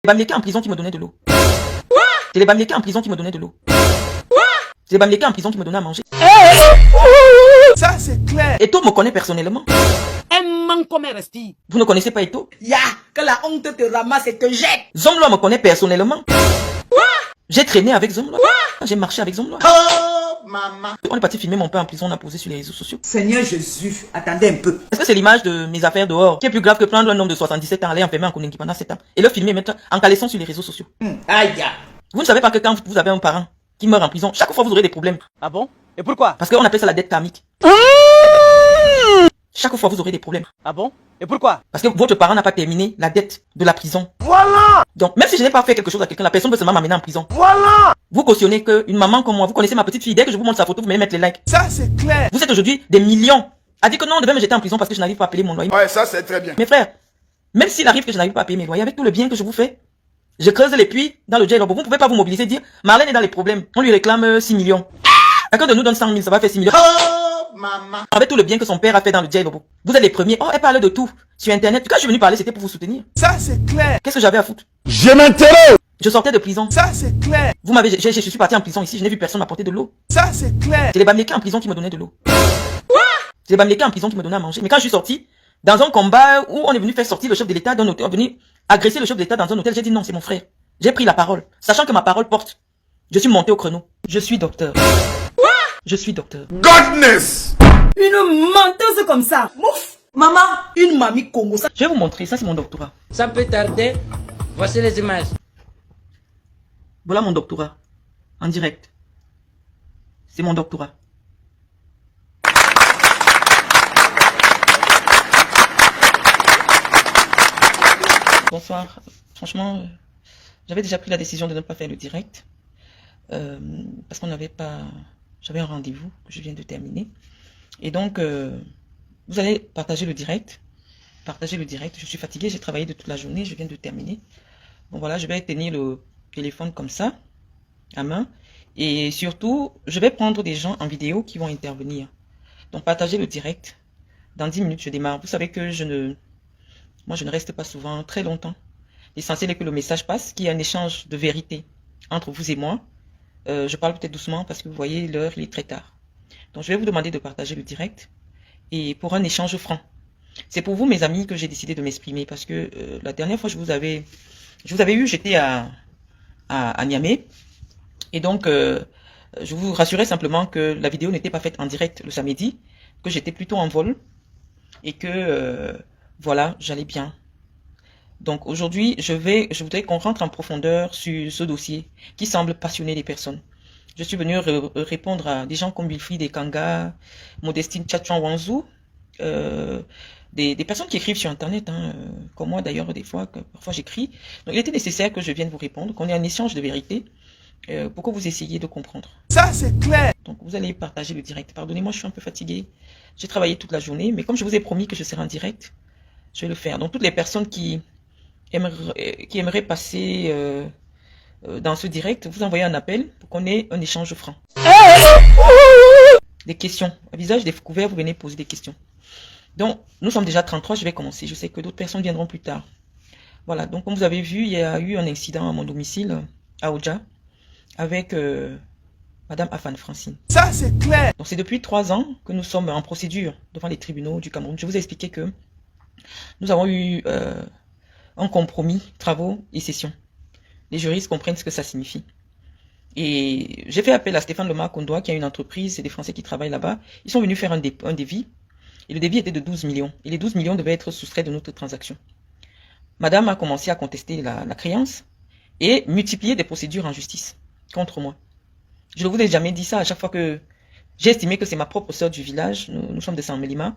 les Bamileke en prison qui me donnaient de l'eau. C'est les Bamileke en prison qui me donnaient de l'eau. C'est les Bamileke en prison qui me donnaient à manger. Ça, c'est clair. Eto me connaît personnellement. Un man comme resti. Vous ne connaissez pas Eto? Ya, que la honte te ramasse et te jette. Zomlo me connaît personnellement. J'ai traîné avec Zomlo. J'ai marché avec Zomlo. Oh, maman. On est parti filmer mon père en prison, on a posé sur les réseaux sociaux. Seigneur Jésus, attendez un peu. Est-ce que c'est l'image de mes affaires dehors qui est plus grave que prendre un homme de 77 ans, aller enfermer en Konengi pendant 7 ans et le filmer et mettre en caleçon sur les réseaux sociaux? Aïe. Vous ne savez pas que quand vous avez un parent qui meurt en prison, chaque fois vous aurez des problèmes. Ah bon? Et pourquoi? Parce qu'on appelle ça la dette karmique. Chaque fois vous aurez des problèmes. Ah bon? Et pourquoi? Parce que votre parent n'a pas terminé la dette de la prison. Voilà. Donc même si je n'ai pas fait quelque chose à quelqu'un, la personne peut seulement m'amener en prison. Voilà. Vous cautionnez qu'une maman comme moi, vous connaissez ma petite fille, dès que je vous montre sa photo, vous venez mettre les likes. Ça, c'est clair. Vous êtes aujourd'hui des millions à dire que non, on devait me jeter en prison parce que je n'arrive pas à payer mon loyer. Ouais, ça, c'est très bien. Mes frères, même s'il arrive que je n'arrive pas à payer mes loyers, avec tout le bien que je vous fais, je creuse les puits dans le jail. Vous ne pouvez pas vous mobiliser, dire Marlène est dans les problèmes. On lui réclame 6 millions. Chacun de nous donne 100 000, ça va faire 6 millions. Oh, maman. Avec tout le bien que son père a fait dans le jail. Vous êtes les premiers. Oh, elle parle de tout. Sur Internet. Quand je suis venu parler, c'était pour vous soutenir. Ça, c'est clair. Qu'est-ce que j'avais à foutre? Je m'intéresse. Je sortais de prison. Ça, c'est clair. Vous m'avez, je suis parti en prison ici, je n'ai vu personne m'apporter de l'eau. Ça, c'est clair. C'est les Bamileke en prison qui me donnaient de l'eau. C'est les Bamileke en prison qui me donnaient à manger. Mais quand je suis sorti, dans un combat où on est venu faire sortir le chef de l'État d'un hôtel, on est venu agresser le chef de l'État dans un hôtel, j'ai dit non, c'est mon frère. J'ai pris la parole, sachant que ma parole porte. Je suis monté au créneau. Je suis docteur. Je suis docteur. Godness. Une menteuse comme ça. Mouf. Maman, une mamie Congo. Ça. Je vais vous montrer, ça c'est mon doctorat. Sans plus tarder, voici les images. Voilà mon doctorat. En direct. C'est mon doctorat. Bonsoir. Franchement, j'avais déjà pris la décision de ne pas faire le direct. Parce qu'on n'avait pas... J'avais un rendez-vous que je viens de terminer. Et donc, vous allez partager le direct. Partagez le direct. Je suis fatiguée, j'ai travaillé de toute la journée, je viens de terminer. Bon voilà, je vais tenir le téléphone comme ça, à main. Et surtout, je vais prendre des gens en vidéo qui vont intervenir. Donc, partagez le direct. Dans 10 minutes, je démarre. Vous savez que moi, je ne reste pas souvent très longtemps. L'essentiel est que le message passe, qu'il y ait un échange de vérité entre vous et moi. Je parle peut-être doucement parce que vous voyez, l'heure, il est très tard. Donc, je vais vous demander de partager le direct et pour un échange franc. C'est pour vous, mes amis, que j'ai décidé de m'exprimer parce que la dernière fois, je vous avais eu, j'étais à Niamey. Et donc, je vous rassurais simplement que la vidéo n'était pas faite en direct le samedi, que j'étais plutôt en vol et que, voilà, j'allais bien. Donc aujourd'hui, je voudrais qu'on rentre en profondeur sur ce dossier qui semble passionner les personnes. Je suis venu répondre à des gens comme Wilfried Kanga, Modestine Tchatchouan Wanzou, des personnes qui écrivent sur Internet, comme moi d'ailleurs, parfois j'écris. Donc il était nécessaire que je vienne vous répondre, qu'on ait un échange de vérité, pour que vous essayiez de comprendre. Ça, c'est clair. Donc vous allez partager le direct. Pardonnez-moi, je suis un peu fatiguée. J'ai travaillé toute la journée, mais comme je vous ai promis que je serai en direct, je vais le faire. Donc toutes les personnes qui aimeraient passer dans ce direct, vous envoyez un appel pour qu'on ait un échange franc. Des questions. À visage découvert, vous venez poser des questions. Donc, nous sommes déjà 33, je vais commencer. Je sais que d'autres personnes viendront plus tard. Voilà, donc comme vous avez vu, il y a eu un incident à mon domicile, à Oja, avec Madame Afan Francine. Ça, c'est clair. Donc c'est depuis 3 ans que nous sommes en procédure devant les tribunaux du Cameroun. Je vous ai expliqué que nous avons eu un compromis, travaux et sessions. Les juristes comprennent ce que ça signifie. Et j'ai fait appel à Stéphane Loma Kondoa, qui a une entreprise, c'est des Français qui travaillent là-bas. Ils sont venus faire un devis. Et le devis était de 12 millions. Et les 12 millions devaient être soustraits de notre transaction. Madame a commencé à contester la créance et multiplier des procédures en justice contre moi. Je ne vous ai jamais dit ça. À chaque fois que j'ai estimé que c'est ma propre sœur du village, nous sommes de Saint-Mélima,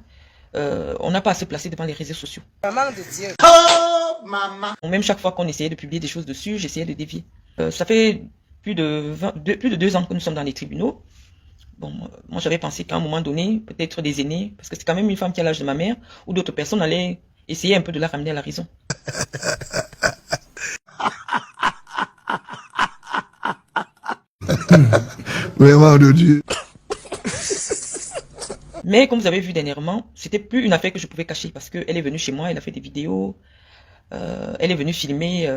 on n'a pas à se placer devant les réseaux sociaux. Maman de Dieu. Oh, maman. Même chaque fois qu'on essayait de publier des choses dessus, j'essayais de dévier. Ça fait plus de 2 ans que nous sommes dans les tribunaux. Bon, moi j'avais pensé qu'à un moment donné, peut-être des aînés, parce que c'est quand même une femme qui a l'âge de ma mère, ou d'autres personnes allaient essayer un peu de la ramener à la raison. Vraiment de Dieu. Mais comme vous avez vu dernièrement, c'était plus une affaire que je pouvais cacher parce qu'elle est venue chez moi, elle a fait des vidéos, elle est venue filmer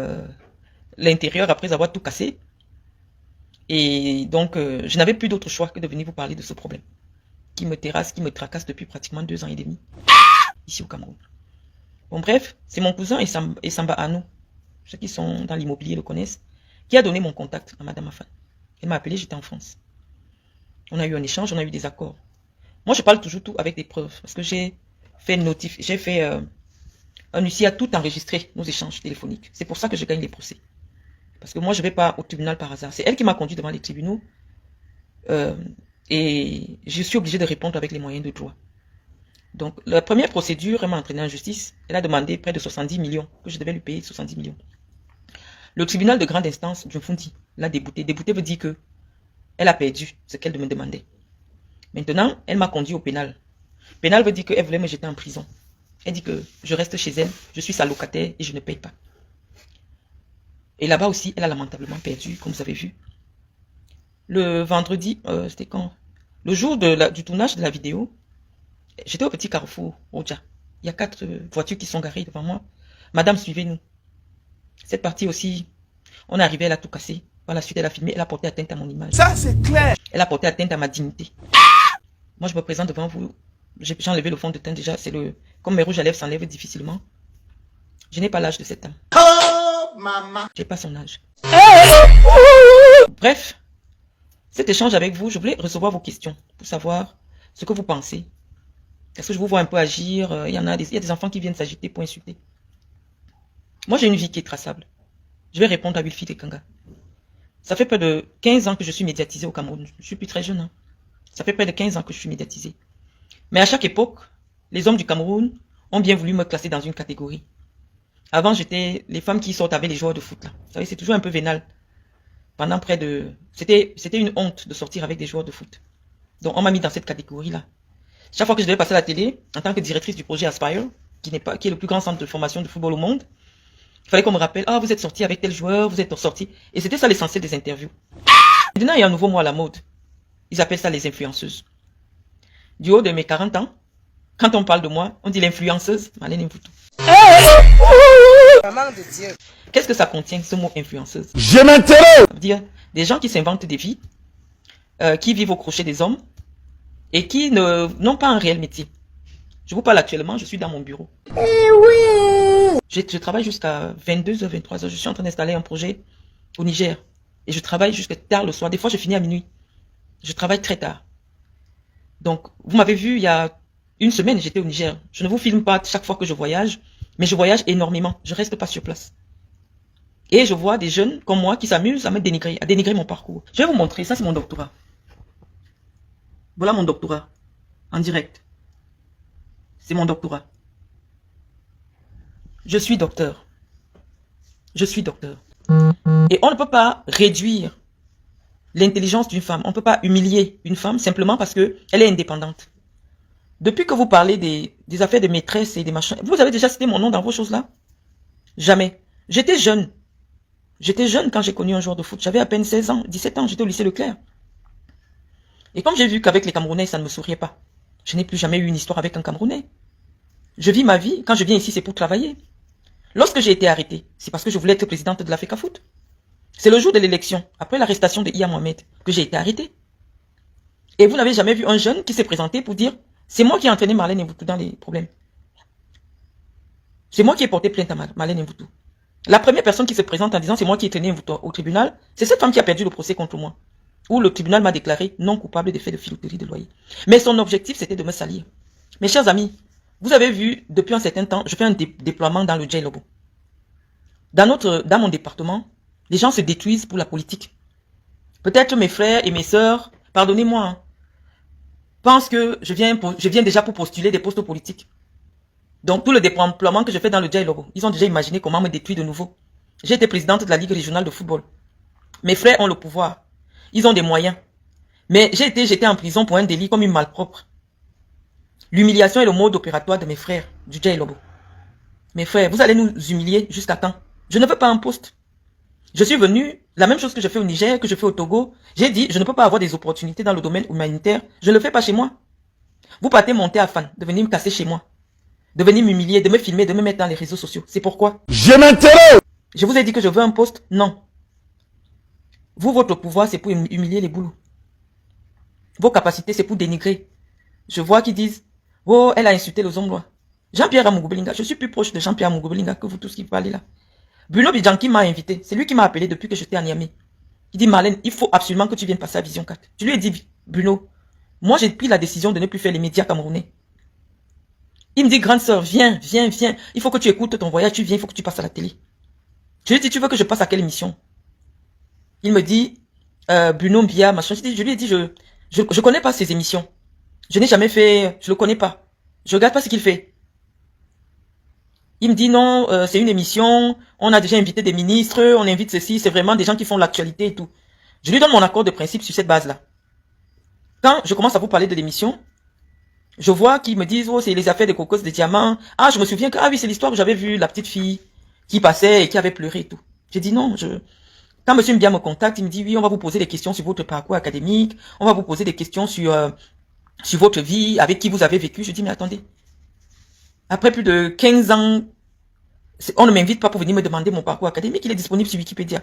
l'intérieur après avoir tout cassé. Et donc, je n'avais plus d'autre choix que de venir vous parler de ce problème qui me terrasse, qui me tracasse depuis pratiquement 2 ans et demi ici au Cameroun. Bon, bref, c'est mon cousin Samba Ano, ceux qui sont dans l'immobilier le connaissent, qui a donné mon contact à Madame Afan. Elle m'a appelé, j'étais en France. On a eu un échange, on a eu des accords. Moi, je parle toujours tout avec des preuves parce que j'ai fait un huissier à tout enregistrer, nos échanges téléphoniques. C'est pour ça que je gagne les procès. Parce que moi, je ne vais pas au tribunal par hasard. C'est elle qui m'a conduit devant les tribunaux. Et je suis obligée de répondre avec les moyens de droit. Donc, la première procédure, elle m'a entraîné en justice. Elle a demandé près de 70 millions, que je devais lui payer 70 millions. Le tribunal de grande instance du Fundi l'a débouté. Débouté veut dire que elle a perdu ce qu'elle me demandait. Maintenant, elle m'a conduit au pénal. Pénal veut dire qu'elle voulait me jeter en prison. Elle dit que je reste chez elle, je suis sa locataire et je ne paye pas. Et là-bas aussi, elle a lamentablement perdu, comme vous avez vu. Le vendredi, c'était quand? Le jour du tournage de la vidéo, j'étais au petit carrefour, Oja. Il y a 4 voitures qui sont garées devant moi. Madame, suivez-nous. Cette partie aussi, on est arrivé, elle a tout cassé. Par la suite, elle a filmé, elle a porté atteinte à mon image. Ça, c'est clair. Elle a porté atteinte à ma dignité. Moi, je me présente devant vous. J'ai enlevé le fond de teint déjà. Comme mes rouges à lèvres s'enlèvent difficilement. Je n'ai pas l'âge de cette dame. Oh, maman. J'ai pas son âge. Bref, cet échange avec vous, je voulais recevoir vos questions pour savoir ce que vous pensez. Est-ce que je vous vois un peu agir? Il y a des enfants qui viennent s'agiter pour insulter. Moi, j'ai une vie qui est traçable. Je vais répondre à Wilfried Ekanga. Ça fait près de 15 ans que je suis médiatisée au Cameroun. Je suis plus très jeune. Hein. Ça fait près de 15 ans que je suis médiatisée. Mais à chaque époque, les hommes du Cameroun ont bien voulu me classer dans une catégorie. Avant, j'étais les femmes qui sortent avec les joueurs de foot. Là. Vous savez, c'est toujours un peu vénal. Pendant près de... C'était une honte de sortir avec des joueurs de foot. Donc, on m'a mis dans cette catégorie-là. Chaque fois que je devais passer à la télé, en tant que directrice du projet Aspire, qui est le plus grand centre de formation de football au monde, il fallait qu'on me rappelle, ah, vous êtes sorti avec tel joueur, vous êtes sorti. Et c'était ça l'essentiel des interviews. Maintenant, il y a un nouveau mot à la mode. Ils appellent ça les influenceuses. Du haut de mes 40 ans, quand on parle de moi, on dit l'influenceuse, Marlène Mvutu. Maman de Dieu. Qu'est-ce que ça contient, ce mot influenceuse? Je m'interroge. Ça veut dire des gens qui s'inventent des vies, qui vivent au crochet des hommes, et qui n'ont pas un réel métier. Je vous parle actuellement, je suis dans mon bureau. Je travaille jusqu'à 22h, 23h. Je suis en train d'installer un projet au Niger. Et je travaille jusqu'à tard le soir. Des fois, je finis à minuit. Je travaille très tard. Donc, vous m'avez vu il y a une semaine, j'étais au Niger. Je ne vous filme pas chaque fois que je voyage, mais je voyage énormément. Je ne reste pas sur place. Et je vois des jeunes comme moi qui s'amusent à me dénigrer, à dénigrer mon parcours. Je vais vous montrer. Ça, c'est mon doctorat. Voilà mon doctorat. En direct. C'est mon doctorat. Je suis docteur. Je suis docteur. Et on ne peut pas réduire l'intelligence d'une femme. On ne peut pas humilier une femme simplement parce qu'elle est indépendante. Depuis que vous parlez des affaires de maîtresse et des machins, vous avez déjà cité mon nom dans vos choses-là? Jamais. J'étais jeune. J'étais jeune quand j'ai connu un joueur de foot. J'avais à peine 16 ans, 17 ans. J'étais au lycée Leclerc. Et comme j'ai vu qu'avec les Camerounais, ça ne me souriait pas. Je n'ai plus jamais eu une histoire avec un Camerounais. Je vis ma vie. Quand je viens ici, c'est pour travailler. Lorsque j'ai été arrêtée, c'est parce que je voulais être présidente de l'Africa Foot. C'est le jour de l'élection, après l'arrestation de Iya Mohamed, que j'ai été arrêtée. Et vous n'avez jamais vu un jeune qui s'est présenté pour dire « C'est moi qui ai entraîné Marlène Mvutu dans les problèmes. C'est moi qui ai porté plainte à Marlène Mvutu. » La première personne qui se présente en disant « C'est moi qui ai traîné Mvutu au tribunal », c'est cette femme qui a perdu le procès contre moi. Où le tribunal m'a déclaré non coupable des faits de filouterie de loyer. Mais son objectif, c'était de me salir. Mes chers amis, vous avez vu, depuis un certain temps, je fais un déploiement dans le Djailobo. Dans mon département, les gens se détruisent pour la politique. Peut-être mes frères et mes sœurs, pardonnez-moi, hein, pensent que je viens déjà pour postuler des postes politiques. Donc tout le déploiement que je fais dans le Djailobo, ils ont déjà imaginé comment me détruire de nouveau. J'ai été présidente de la Ligue régionale de football. Mes frères ont le pouvoir. Ils ont des moyens. Mais j'ai été jeté en prison pour un délit comme une malpropre. L'humiliation est le mode opératoire de mes frères du Djailobo. Mes frères, vous allez nous humilier jusqu'à quand? Je ne veux pas un poste. Je suis venu, la même chose que je fais au Niger, que je fais au Togo. J'ai dit, je ne peux pas avoir des opportunités dans le domaine humanitaire. Je ne le fais pas chez moi. Vous partez monter à Fan, de venir me casser chez moi. De venir m'humilier, de me filmer, de me mettre dans les réseaux sociaux. C'est pourquoi? Je m'interroge. Je vous ai dit que je veux un poste? Non. Vous, votre pouvoir, c'est pour humilier les boulots. Vos capacités, c'est pour dénigrer. Je vois qu'ils disent, oh, elle a insulté les hommes. Jean-Pierre Amougoubelinga, je suis plus proche de Jean-Pierre Amougoubelinga que vous tous qui parlez là. Bruno Bidjanki m'a invité. C'est lui qui m'a appelé depuis que j'étais à Niamey. Il dit, Marlène, il faut absolument que tu viennes passer à Vision 4. Je lui ai dit, Bruno, moi j'ai pris la décision de ne plus faire les médias camerounais. Il me dit, grande sœur, viens, viens, viens. Il faut que tu écoutes ton voyage, tu viens, il faut que tu passes à la télé. Je lui ai dit, tu veux que je passe à quelle émission? Il me dit, Bruno Mbia, machin. Je lui ai dit, je connais pas ces émissions. Je n'ai jamais fait, je le connais pas. Je regarde pas ce qu'il fait. Il me dit non, c'est une émission, on a déjà invité des ministres, on invite ceci, c'est vraiment des gens qui font l'actualité et tout. Je lui donne mon accord de principe sur cette base-là. Quand je commence à vous parler de l'émission, je vois qu'ils me disent, oh, c'est les affaires des cocos, des diamants. Ah, je me souviens que, ah oui, c'est l'histoire où j'avais vu la petite fille qui passait et qui avait pleuré et tout. J'ai dit non, Quand monsieur Mbia me contacte, il me dit, oui, on va vous poser des questions sur votre parcours académique, on va vous poser des questions sur votre vie, avec qui vous avez vécu. Je dis, mais attendez. Après plus de 15 ans, on ne m'invite pas pour venir me demander mon parcours académique. Il est disponible sur Wikipédia.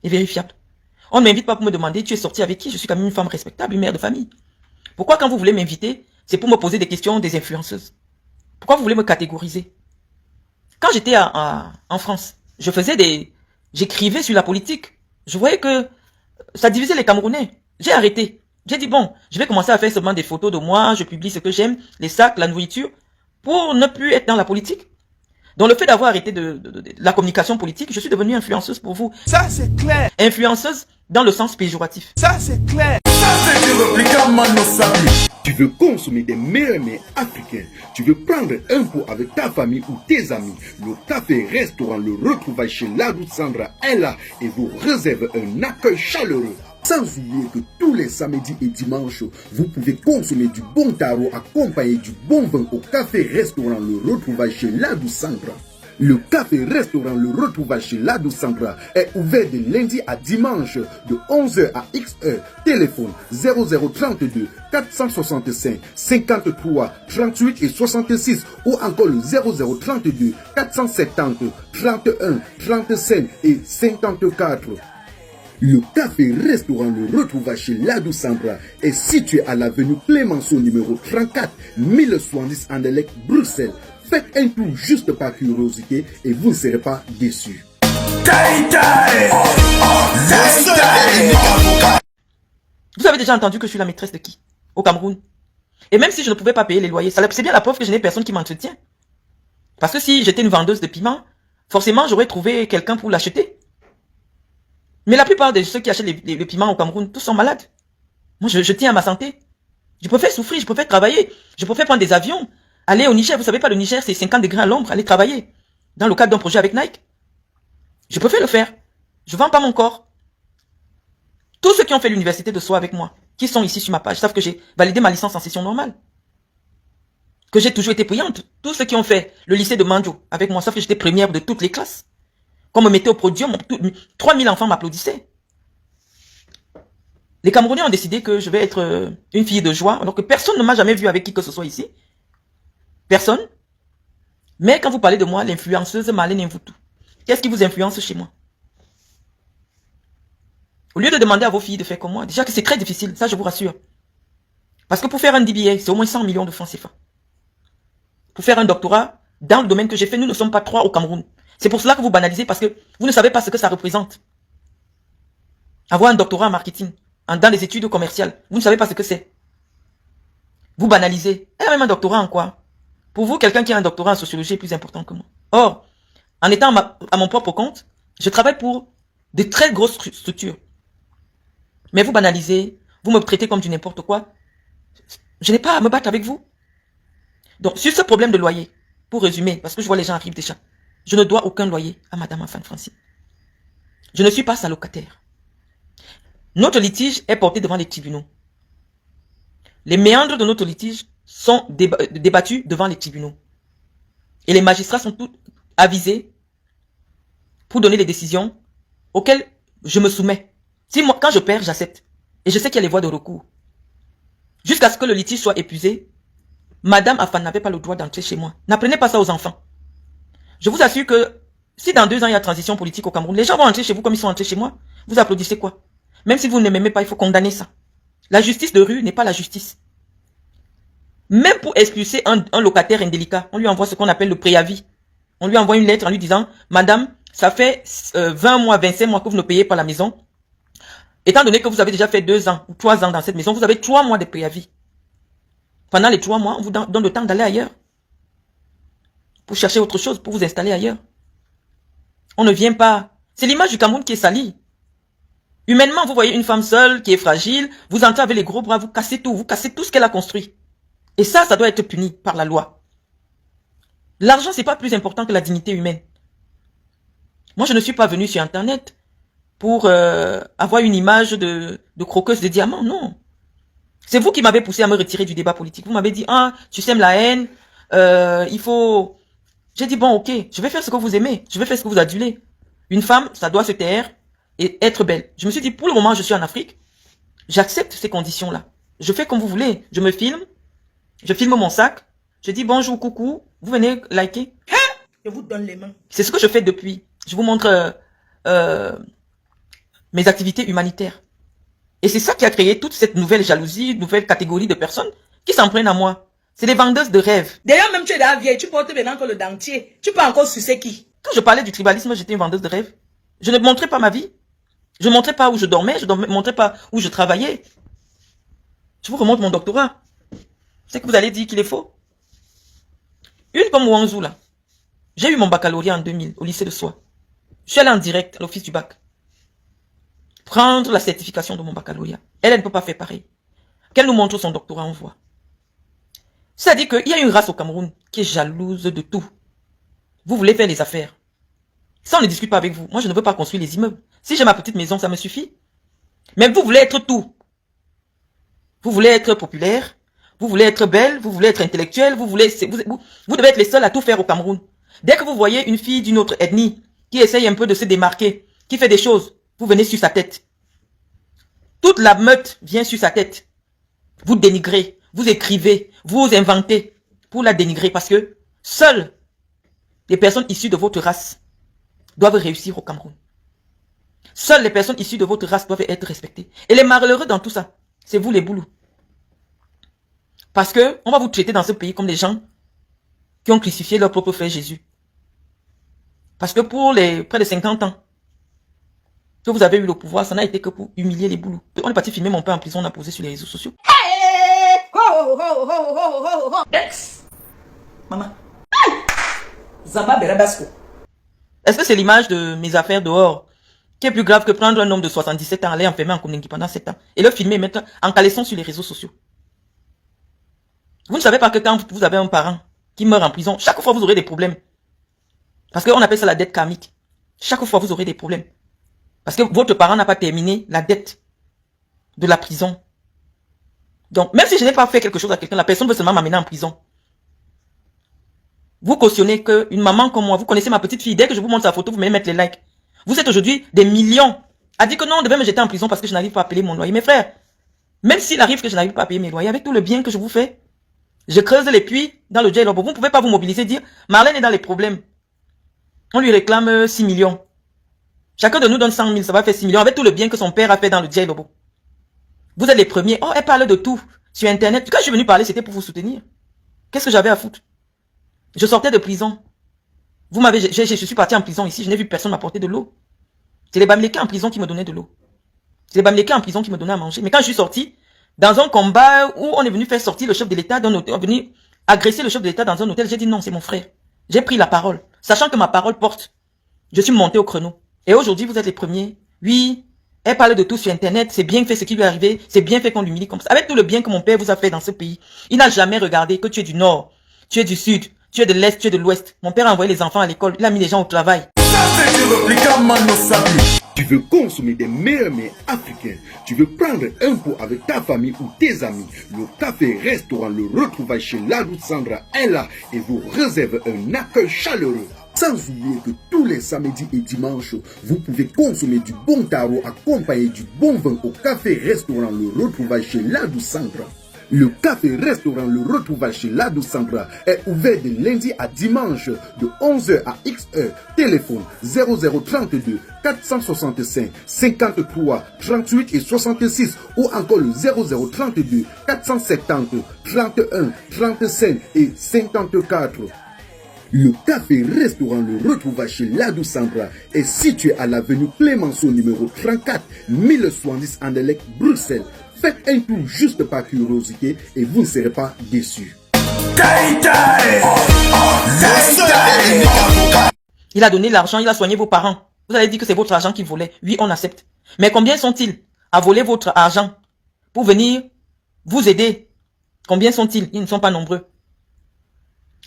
Et vérifiable. On ne m'invite pas pour me demander, tu es sorti avec qui? Je suis quand même une femme respectable, une mère de famille. Pourquoi quand vous voulez m'inviter, c'est pour me poser des questions des influenceuses? Pourquoi vous voulez me catégoriser? Quand j'étais en France, j'écrivais sur la politique. Je voyais que ça divisait les Camerounais. J'ai arrêté. J'ai dit, bon, je vais commencer à faire seulement des photos de moi, je publie ce que j'aime, les sacs, la nourriture, pour ne plus être dans la politique. Donc le fait d'avoir arrêté de la communication politique, je suis devenue influenceuse pour vous. Ça c'est clair. Influenceuse dans le sens péjoratif. Ça c'est clair. Tu veux consommer des meilleurs mets africains. Tu veux prendre un pot avec ta famille ou tes amis. Le café-restaurant Le Retrouvailles chez Ladou Sandra est là et vous réserve un accueil chaleureux. Sans oublier que tous les samedis et dimanches, vous pouvez consommer du bon tarot accompagné du bon vin au café-restaurant Le Retrouvailles chez Ladou Sandra. Le café-restaurant Le Retrouvailles chez Ladou Sandra est ouvert de lundi à dimanche de 11h à XH. Téléphone 0032 465 53 38 et 66 ou encore le 0032 470 31 35 et 54. Le café-restaurant Le Retrouvailles chez Ladou Sandra est situé à l'avenue Clémenceau numéro 34 1070 Anderlecht, Bruxelles. Faites un tour juste par curiosité et vous ne serez pas déçus. Vous avez déjà entendu que je suis la maîtresse de qui? Au Cameroun. Et même si je ne pouvais pas payer les loyers, c'est bien la preuve que je n'ai personne qui m'entretient. Parce que si j'étais une vendeuse de piment, forcément j'aurais trouvé quelqu'un pour l'acheter. Mais la plupart de ceux qui achètent les piments au Cameroun, tous sont malades. Moi, je tiens à ma santé. Je préfère souffrir, je préfère travailler. Je préfère prendre des avions. Aller au Niger, vous savez pas, le Niger, c'est 50 degrés à l'ombre. Aller travailler. Dans le cadre d'un projet avec Nike. Je préfère le faire. Je vends pas mon corps. Tous ceux qui ont fait l'université de soi avec moi, qui sont ici sur ma page, savent que j'ai validé ma licence en session normale. Que j'ai toujours été brillante. Tous ceux qui ont fait le lycée de Mandjo avec moi savent que j'étais première de toutes les classes. Quand on me mettait au podium, 3000 enfants m'applaudissaient. Les Camerounais ont décidé que je vais être une fille de joie, alors que personne ne m'a jamais vu avec qui que ce soit ici. Personne. Mais quand vous parlez de moi, l'influenceuse Marlène Mvoutou, qu'est-ce qui vous influence chez moi? Au lieu de demander à vos filles de faire comme moi, déjà que c'est très difficile, ça je vous rassure. Parce que pour faire un DBA, c'est au moins 100 millions de francs CFA. Pour faire un doctorat, dans le domaine que j'ai fait, nous ne sommes pas 3 au Cameroun. C'est pour cela que vous banalisez, parce que vous ne savez pas ce que ça représente. Avoir un doctorat en marketing, dans les études commerciales, vous ne savez pas ce que c'est. Vous banalisez. Et même un doctorat en quoi? Pour vous, quelqu'un qui a un doctorat en sociologie est plus important que moi. Or, en étant à mon propre compte, je travaille pour de très grosses structures. Mais vous banalisez, vous me traitez comme du n'importe quoi. Je n'ai pas à me battre avec vous. Donc, sur ce problème de loyer, pour résumer, parce que je vois les gens arrivent déjà, je ne dois aucun loyer à Madame Afan Francine. Je ne suis pas sa locataire. Notre litige est porté devant les tribunaux. Les méandres de notre litige sont débattus devant les tribunaux. Et les magistrats sont tous avisés pour donner les décisions auxquelles je me soumets. Si moi, quand je perds, j'accepte. Et je sais qu'il y a les voies de recours. Jusqu'à ce que le litige soit épuisé, Madame Afan n'avait pas le droit d'entrer chez moi. N'apprenez pas ça aux enfants. Je vous assure que Si dans 2 ans, il y a transition politique au Cameroun, les gens vont entrer chez vous comme ils sont entrés chez moi. Vous applaudissez quoi? Même si vous ne m'aimez pas, il faut condamner ça. La justice de rue n'est pas la justice. Même pour expulser un locataire indélicat, on lui envoie ce qu'on appelle le préavis. On lui envoie une lettre en lui disant, madame, ça fait 20 mois, 25 mois que vous ne payez pas la maison. Étant donné que vous avez déjà fait 2 ans ou 3 ans dans cette maison, vous avez 3 mois de préavis. Pendant les 3 mois, on vous donne le temps d'aller ailleurs. Pour chercher autre chose, pour vous installer ailleurs. On ne vient pas. C'est l'image du Cameroun qui est salie. Humainement, vous voyez une femme seule qui est fragile, vous entrez avec les gros bras, vous cassez tout ce qu'elle a construit. Et ça doit être puni par la loi. L'argent, c'est pas plus important que la dignité humaine. Moi, je ne suis pas venu sur Internet pour avoir une image de croqueuse de diamants, non. C'est vous qui m'avez poussé à me retirer du débat politique. Vous m'avez dit, ah, tu sèmes la haine, il faut... J'ai dit, bon, ok, je vais faire ce que vous aimez, je vais faire ce que vous adulez. Une femme, ça doit se taire et être belle. Je me suis dit, pour le moment, je suis en Afrique, j'accepte ces conditions-là. Je fais comme vous voulez, je me filme, je filme mon sac, je dis bonjour, coucou, vous venez liker. Je vous donne les mains. C'est ce que je fais depuis. Je vous montre mes activités humanitaires. Et c'est ça qui a créé toute cette nouvelle jalousie, nouvelle catégorie de personnes qui s'en prennent à moi. C'est des vendeuses de rêves. D'ailleurs, même tu es la vieille, tu portes maintenant encore le dentier. Tu peux encore sucer qui? Quand je parlais du tribalisme, j'étais une vendeuse de rêves. Je ne montrais pas ma vie. Je ne montrais pas où je dormais, je ne montrais pas où je travaillais. Je vous remonte mon doctorat. C'est que vous allez dire qu'il est faux. Une comme Wanzou là. J'ai eu mon baccalauréat en 2000 au lycée de Soie. Je suis allée en direct à l'office du bac. Prendre la certification de mon baccalauréat. Elle ne peut pas faire pareil. Qu'elle nous montre son doctorat, on voit. C'est-à-dire qu'il y a une race au Cameroun qui est jalouse de tout. Vous voulez faire les affaires. Ça, on ne discute pas avec vous. Moi, je ne veux pas construire les immeubles. Si j'ai ma petite maison, ça me suffit. Mais vous voulez être tout. Vous voulez être populaire. Vous voulez être belle. Vous voulez être intellectuelle. Vous devez être les seuls à tout faire au Cameroun. Dès que vous voyez une fille d'une autre ethnie qui essaye un peu de se démarquer, qui fait des choses, vous venez sur sa tête. Toute la meute vient sur sa tête. Vous dénigrez, vous écrivez, vous inventez pour la dénigrer parce que seules les personnes issues de votre race doivent réussir au Cameroun. Seules les personnes issues de votre race doivent être respectées. Et les malheureux dans tout ça, c'est vous les boulous. Parce que on va vous traiter dans ce pays comme des gens qui ont crucifié leur propre frère Jésus. Parce que pour les près de 50 ans que vous avez eu le pouvoir, ça n'a été que pour humilier les boulous. On est parti filmer mon père en prison, on a posé sur les réseaux sociaux. Ex. Maman. Zaba Berabasco. Est-ce que c'est l'image de mes affaires dehors qui est plus grave que prendre un homme de 77 ans, aller enfermer en Kondengi pendant 7 ans et le filmer et mettre en caleçon sur les réseaux sociaux? Vous ne savez pas que quand vous avez un parent qui meurt en prison, chaque fois vous aurez des problèmes. Parce qu'on appelle ça la dette karmique. Chaque fois vous aurez des problèmes. Parce que votre parent n'a pas terminé la dette de la prison. Donc, même si je n'ai pas fait quelque chose à quelqu'un, la personne veut seulement m'amener en prison. Vous cautionnez qu'une maman comme moi, vous connaissez ma petite fille, dès que je vous montre sa photo, vous venez mettre les likes. Vous êtes aujourd'hui des millions à dire que non, on devait me jeter en prison parce que je n'arrive pas à payer mon loyer. Mes frères, même s'il arrive que je n'arrive pas à payer mes loyers, avec tout le bien que je vous fais, je creuse les puits dans le jail. Vous ne pouvez pas vous mobiliser, dire, Marlène est dans les problèmes. On lui réclame 6 millions. Chacun de nous donne 100 000, ça va faire 6 millions, avec tout le bien que son père a fait dans le jail. Vous êtes les premiers. Oh, elle parle de tout sur Internet. Quand je suis venu parler, c'était pour vous soutenir. Qu'est-ce que j'avais à foutre? Je sortais de prison. Vous m'avez, je suis parti en prison ici, je n'ai vu personne m'apporter de l'eau. C'est les Bamileke en prison qui me donnaient de l'eau. C'est les Bamileke en prison qui me donnaient à manger. Mais quand je suis sorti, dans un combat où on est venu faire sortir le chef de l'État d'un hôtel, on est venu agresser le chef de l'État dans un hôtel, j'ai dit non, c'est mon frère. J'ai pris la parole, sachant que ma parole porte. Je suis monté au créneau. Et aujourd'hui, vous êtes les premiers. Oui, elle parle de tout sur Internet, c'est bien fait ce qui lui est arrivé, c'est bien fait qu'on l'humilie comme ça. Avec tout le bien que mon père vous a fait dans ce pays, il n'a jamais regardé que tu es du Nord, tu es du Sud, tu es de l'Est, tu es de l'Ouest. Mon père a envoyé les enfants à l'école, il a mis les gens au travail. Tu veux consommer des meilleurs mets africains. Tu veux prendre un pot avec ta famille ou tes amis. Le café restaurant Le Retrouvaille chez Ladou Sandra est là et vous réserve un accueil chaleureux. Sans oublier que tous les samedis et dimanches, vous pouvez consommer du bon tarot accompagné du bon vin au café restaurant Le Retrouvaille chez Ladou Sandra. Le café-restaurant Le Retrouvaille chez Ladou Sandra est ouvert de lundi à dimanche de 11h à XH. Téléphone 0032 465 53 38 et 66 ou encore le 0032 470 31 35 et 54. Le café-restaurant Le Retrouvaille chez Ladou Sandra est situé à l'avenue Clémenceau numéro 34 1070 Anderlecht, Bruxelles. Faites un tour juste par curiosité et vous ne serez pas déçus. Il a donné l'argent, il a soigné vos parents. Vous avez dit que c'est votre argent qu'il volait. Oui, on accepte. Mais combien sont-ils à voler votre argent pour venir vous aider? Combien sont-ils? Ils ne sont pas nombreux.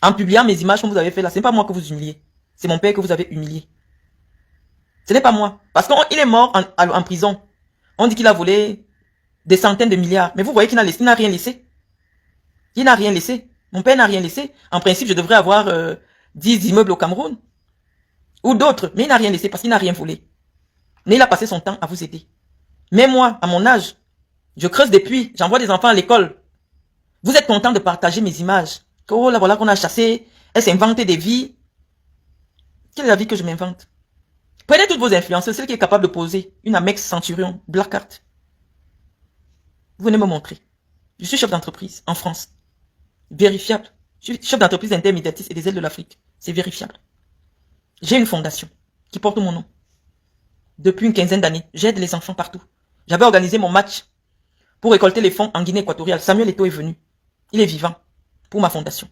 En publiant mes images comme vous avez fait là, ce n'est pas moi que vous humiliez. C'est mon père que vous avez humilié. Ce n'est pas moi. Parce qu'il est mort en prison. On dit qu'il a volé des centaines de milliards. Mais vous voyez qu'il n'a rien laissé. Il n'a rien laissé. Mon père n'a rien laissé. En principe, je devrais avoir 10 immeubles au Cameroun. Ou d'autres. Mais il n'a rien laissé parce qu'il n'a rien volé. Mais il a passé son temps à vous aider. Mais moi, à mon âge, je creuse des puits. J'envoie des enfants à l'école. Vous êtes content de partager mes images. Oh là, voilà qu'on a chassé. Elle s'est inventée des vies. Quelle est la vie que je m'invente? Prenez toutes vos influences. Celle qui est capable de poser une Amex Centurion, Black Card. Vous venez me montrer. Je suis chef d'entreprise en France. Vérifiable. Je suis chef d'entreprise intermédiatiste et des ailes de l'Afrique. C'est vérifiable. J'ai une fondation qui porte mon nom. Depuis une quinzaine d'années, j'aide les enfants partout. J'avais organisé mon match pour récolter les fonds en Guinée équatoriale. Samuel Eto'o est venu. Il est vivant pour ma fondation.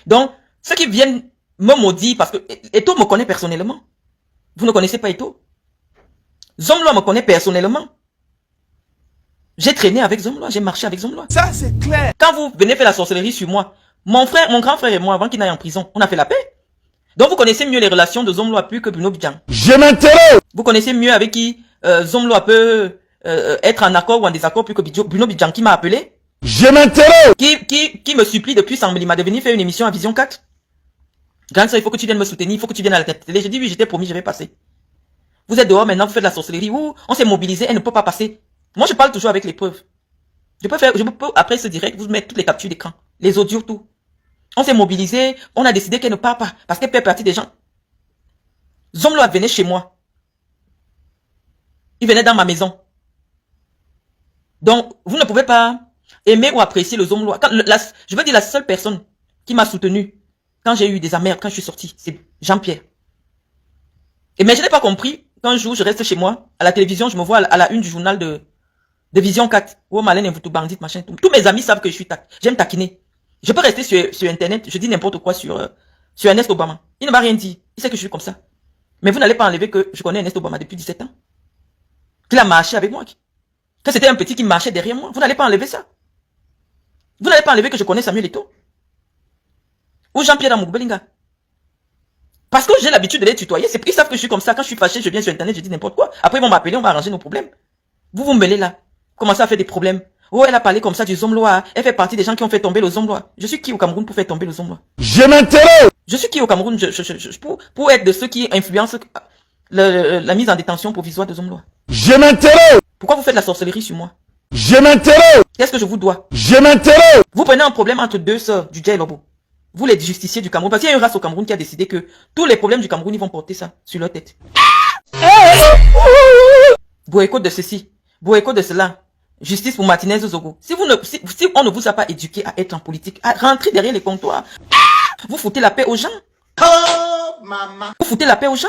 Donc, ceux qui viennent me maudire, parce que Eto'o me connaît personnellement. Vous ne connaissez pas Eto'o? Zomloa me connaît personnellement. J'ai traîné avec Zomloa, j'ai marché avec Zomloa. Ça, c'est clair. Quand vous venez faire la sorcellerie sur moi, mon grand frère et moi, avant qu'il n'aille en prison, on a fait la paix. Donc vous connaissez mieux les relations de Zomloa plus que Bruno Bidjan. Je m'intéresse. Vous connaissez mieux avec qui Zomloa peut être en accord ou en désaccord plus que Bruno Bidjan qui m'a appelé. Je m'intéresse. Qui me supplie depuis Samblima de venir faire une émission à Vision 4. Grande soeur, il faut que tu viennes me soutenir, il faut que tu viennes à la télé. J'ai dit oui, j'étais promis, je vais passer. Vous êtes dehors maintenant, vous faites de la sorcellerie. Ouh, on s'est mobilisé, elle ne peut pas passer. Moi, je parle toujours avec les preuves. Je peux, après ce direct, vous mettre toutes les captures d'écran, les audios, tout. On s'est mobilisé, on a décidé qu'elle ne part pas, parce qu'elle fait partie des gens. Zomloa venait chez moi. Il venait dans ma maison. Donc, vous ne pouvez pas aimer ou apprécier le Zomloa. Je veux dire, la seule personne qui m'a soutenu quand j'ai eu des emmerdes, quand je suis sorti, c'est Jean-Pierre. Mais je n'ai pas compris qu'un jour, je reste chez moi, à la télévision, je me vois à la une du journal de Vision 4. Oh, Malène, et vous tout bandit, machin. Tous mes amis savent que je suis j'aime taquiner. Je peux rester sur Internet, je dis n'importe quoi sur Ernest Obama. Il ne m'a rien dit. Il sait que je suis comme ça. Mais vous n'allez pas enlever que je connais Ernest Obama depuis 17 ans. Qu'il a marché avec moi. Que c'était un petit qui marchait derrière moi. Vous n'allez pas enlever ça. Vous n'allez pas enlever que je connais Samuel Eto'o. Ou Jean-Pierre Amougbelinga. Parce que j'ai l'habitude de les tutoyer. Ils savent que je suis comme ça. Quand je suis fâché, je viens sur Internet, je dis n'importe quoi. Après, ils vont m'appeler, on va arranger nos problèmes. Vous vous mêlez là. Commencez à faire des problèmes. Oh, elle a parlé comme ça du Zomloa. Elle fait partie des gens qui ont fait tomber le Zomloa. Je suis qui au Cameroun pour faire tomber le Zomloa? Je m'intéresse. Je suis qui au Cameroun pour être de ceux qui influencent la mise en détention provisoire de Zomloa? Je m'intéresse. Pourquoi vous faites la sorcellerie sur moi? Je m'intéresse. Qu'est-ce que je vous dois? Je m'intéresse. Vous prenez un problème entre deux sœurs du Djay Lobo. Vous les justiciers du Cameroun. Parce qu'il y a une race au Cameroun qui a décidé que tous les problèmes du Cameroun, ils vont porter ça sur leur tête. Boycott de ceci. Boycott de cela. Justice pour Martinez Zogo. Si on ne vous a pas éduqué à être en politique, à rentrer derrière les comptoirs, vous foutez la paix aux gens. Oh, maman. Vous foutez la paix aux gens.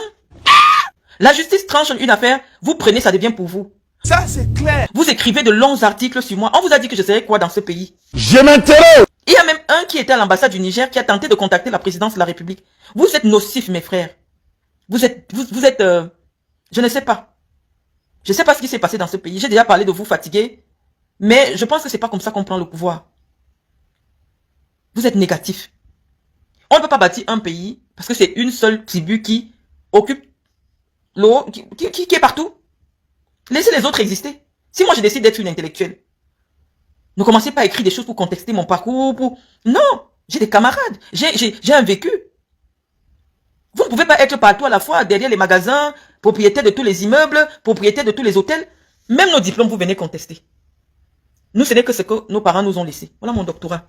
La justice tranche une affaire, vous prenez, ça devient pour vous. Ça, c'est clair. Vous écrivez de longs articles sur moi. On vous a dit que je serais quoi dans ce pays? Je m'intéresse. Il y a même un qui était à l'ambassade du Niger qui a tenté de contacter la présidence de la République. Vous êtes nocifs, mes frères. Vous êtes, je ne sais pas. Je ne sais pas ce qui s'est passé dans ce pays. J'ai déjà parlé de vous fatigués. Mais je pense que c'est pas comme ça qu'on prend le pouvoir. Vous êtes négatifs. On ne peut pas bâtir un pays parce que c'est une seule tribu qui occupe l'eau, qui est partout. Laissez les autres exister. Si moi je décide d'être une intellectuelle, ne commencez pas à écrire des choses pour contester mon parcours. Non, j'ai des camarades. J'ai un vécu. Vous ne pouvez pas être partout à la fois, derrière les magasins, propriétaire de tous les immeubles, propriétaire de tous les hôtels. Même nos diplômes, vous venez contester. Nous, ce n'est que ce que nos parents nous ont laissé. Voilà mon doctorat.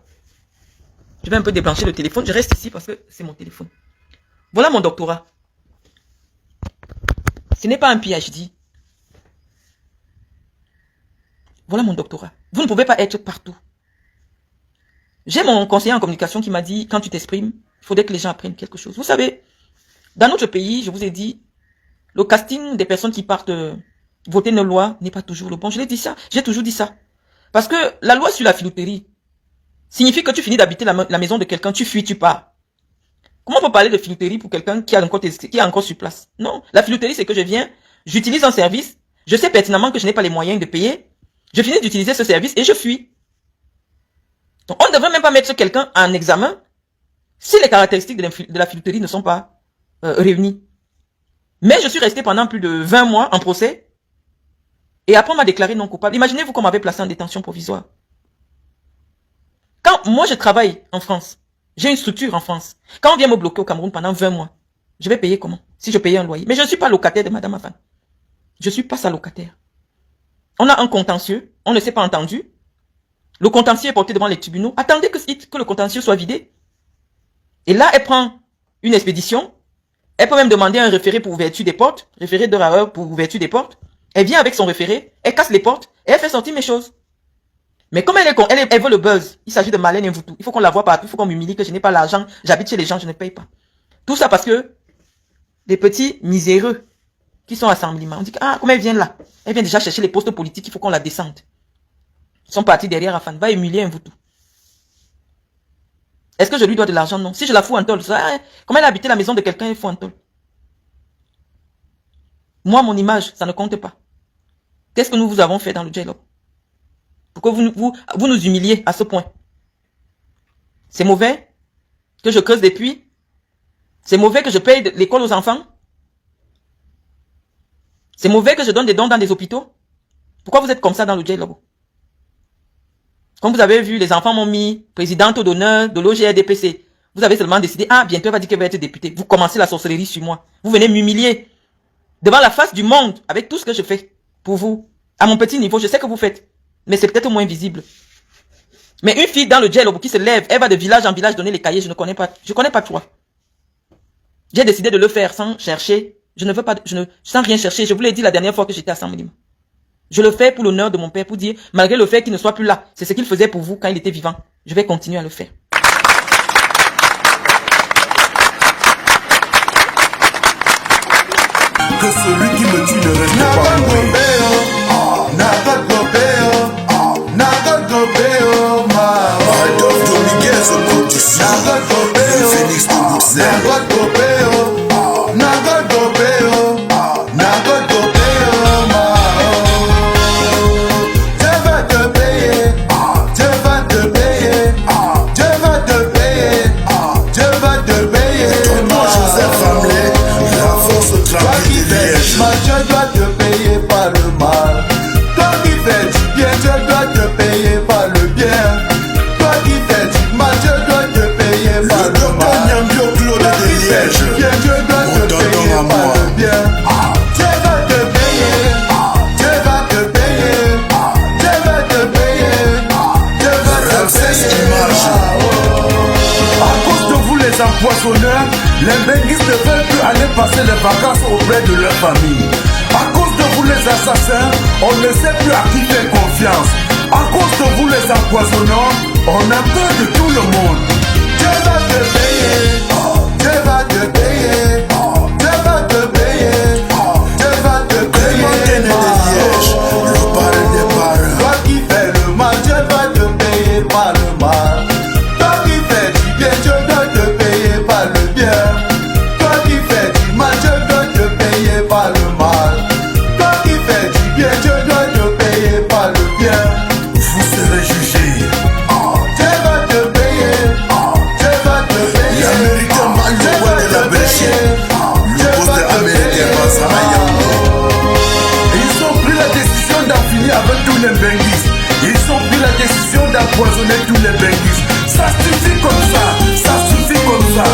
Je vais un peu débrancher le téléphone. Je reste ici parce que c'est mon téléphone. Voilà mon doctorat. Ce n'est pas un PhD. Voilà mon doctorat. Vous ne pouvez pas être partout. J'ai mon conseiller en communication qui m'a dit, quand tu t'exprimes, il faudrait que les gens apprennent quelque chose. Vous savez, dans notre pays, je vous ai dit, le casting des personnes qui partent voter une loi n'est pas toujours le bon. Je l'ai dit ça, j'ai toujours dit ça. Parce que la loi sur la filouterie signifie que tu finis d'habiter la maison de quelqu'un, tu fuis, tu pars. Comment on peut parler de filouterie pour quelqu'un qui est encore sur place? Non, la filouterie, c'est que je viens, j'utilise un service, je sais pertinemment que je n'ai pas les moyens de payer, je finis d'utiliser ce service et je fuis. Donc, on ne devrait même pas mettre quelqu'un en examen si les caractéristiques de la filouterie ne sont pas réunies. Mais je suis resté pendant plus de 20 mois en procès et après on m'a déclaré non coupable. Imaginez-vous qu'on m'avait placé en détention provisoire. Quand moi je travaille en France, j'ai une structure en France. Quand on vient me bloquer au Cameroun pendant 20 mois, je vais payer comment? Si je payais un loyer. Mais je ne suis pas locataire de Madame Afan. Je ne suis pas sa locataire. On a un contentieux, on ne s'est pas entendu. Le contentieux est porté devant les tribunaux. Attendez que le contentieux soit vidé. Et là, elle prend une expédition. Elle peut même demander un référé pour ouverture des portes. Référé de rareur pour ouverture des portes. Elle vient avec son référé. Elle casse les portes. Et elle fait sortir mes choses. Mais comme elle veut le buzz. Il s'agit de Marlène Mvutu. Il faut qu'on la voie partout. Il faut qu'on m'humilie que je n'ai pas l'argent. J'habite chez les gens, je ne paye pas. Tout ça parce que les petits miséreux qui sont assemblement. On dit que, comment elle vient là? Elle vient déjà chercher les postes politiques. Il faut qu'on la descende. Ils sont partis derrière Afan. Va humilier Mvutu. Est-ce que je lui dois de l'argent? Non. Si je la fous en tôle, comment elle a habité la maison de quelqu'un, il faut en tôle. Moi, mon image, ça ne compte pas. Qu'est-ce que nous vous avons fait dans le dialogue? Pourquoi vous nous humiliez à ce point? C'est mauvais que je creuse des puits? C'est mauvais que je paye l'école aux enfants? C'est mauvais que je donne des dons dans des hôpitaux? Pourquoi vous êtes comme ça dans le dialogue? Comme vous avez vu, les enfants m'ont mis présidente d'honneur de l'OGRDPC. Vous avez seulement décidé, bientôt elle va dire qu'elle va être députée. Vous commencez la sorcellerie sur moi. Vous venez m'humilier devant la face du monde avec tout ce que je fais pour vous. À mon petit niveau, je sais que vous faites, mais c'est peut-être moins visible. Mais une fille dans le dialogue qui se lève, elle va de village en village donner les cahiers, je ne connais pas. Je connais pas toi. J'ai décidé de le faire sans chercher. Sans rien chercher. Je vous l'ai dit la dernière fois que j'étais à Saint-Mélim. Je le fais pour l'honneur de mon père, pour dire, malgré le fait qu'il ne soit plus là, c'est ce qu'il faisait pour vous quand il était vivant. Je vais continuer à le faire. Que celui qui me tue ne reste pas Je dois te payer par le mal. Toi qui fais du bien, je dois te payer par le bien. Toi qui fais du mal, je dois te payer par le mal. Toi qui fais du bien, je dois te payer par le bien. Je vais te payer, je vais te payer, je vais te payer, je vais te payer. À cause de vous les empoisonneurs, les benguistes ne veulent plus aller passer les vacances auprès de leur famille. À cause de vous les assassins, on ne sait plus à qui faire confiance. À cause de vous les empoisonneurs, on a peur de tout le monde. Je vais te payer, je vais te payer, je vais te payer, je vais te payer. Le parrain des parrains. Toi qui fais le mal, je vais te payer par le mal. Toi qui fais du bien, je dois te payer par le bien. Toi qui fais du mal, je dois te payer par le mal. Toi qui fais du bien, je dois te payer par le bien. Vous serez jugés. Je vais te payer, je vais te payer. L'Américain mal Je le vais de la te Belgique. payer, je Le poste vais te américain payer. passe à Ils ont pris la décision d'en finir avec tous les benguistes. Ils ont pris la décision d'empoisonner tous les benguistes. Ça suffit comme ça, ça suffit comme ça.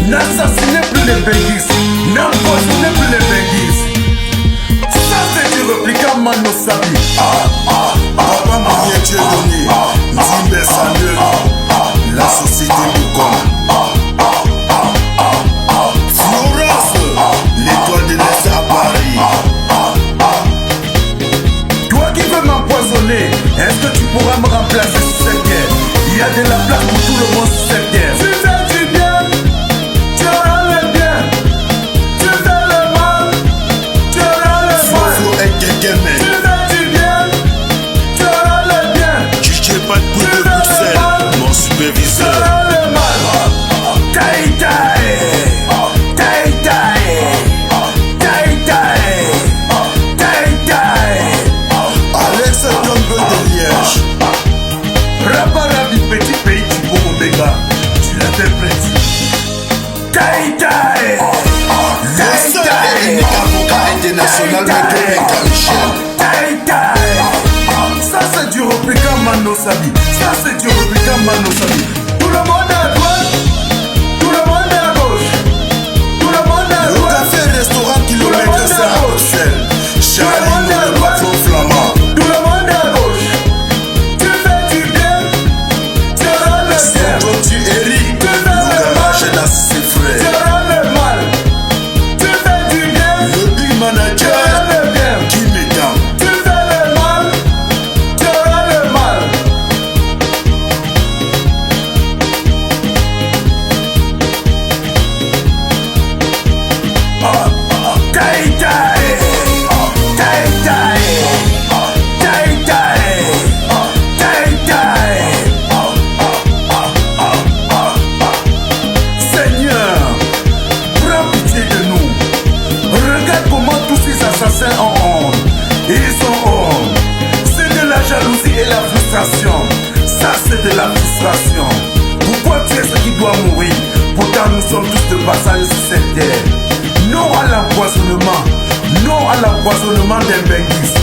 N'assassinez plus les benguistes, n'empoisonnez plus les benguistes. Ça c'est du répliquant Mano Sabi. pourras me remplacer sur cette guerre. Il y a de la place pour tout le monde sur cette terre. Tu fais du bien, tu auras le bien. Tu fais le mal, tu auras le mal. Tu fais du bien, tu auras le bien. Je sais pas de coup de Bruxelles, mon superviseur. Tu auras le mal. Taï taï, taï taï, taï taï, taï taï. Alex Tombe de Liège. Raparabi, petit pays du Congo Béga, tu l'interprètes. Taï taï, Le seul et unique avocat international, Maître Michel. taï taï. Ça c'est du répliquant Mano Sabi. Ça c'est du répliquant Mano Sabi. Tout le monde est à droite, tout le monde est à gauche. Tout le monde est à Le droite. café restaurant kilomètre 5 à Bruxelles. Charlie, le patron flamand. Tout le monde est à gauche. Tu fais du bien, tu auras le bien. Saint-Jean, Eric, le garage dans ses Tu frères. auras le mal. Tu fais du bien, Le big tu auras manager, le bien. qui m'étend. Tu fais le mal, tu auras le mal. Taï taï, taï taï, taï taï, taï taï. Seigneur, prends pitié de nous. Regarde comment tous ces assassins ont honte. Ils ont honte. C'est de la jalousie et la frustration. Ça c'est de la frustration. Pourquoi tu es ce qui doit mourir? Pourtant nous sommes tous de passage sur cette terre. Non à l'empoisonnement. Non à l'empoisonnement des Benguis.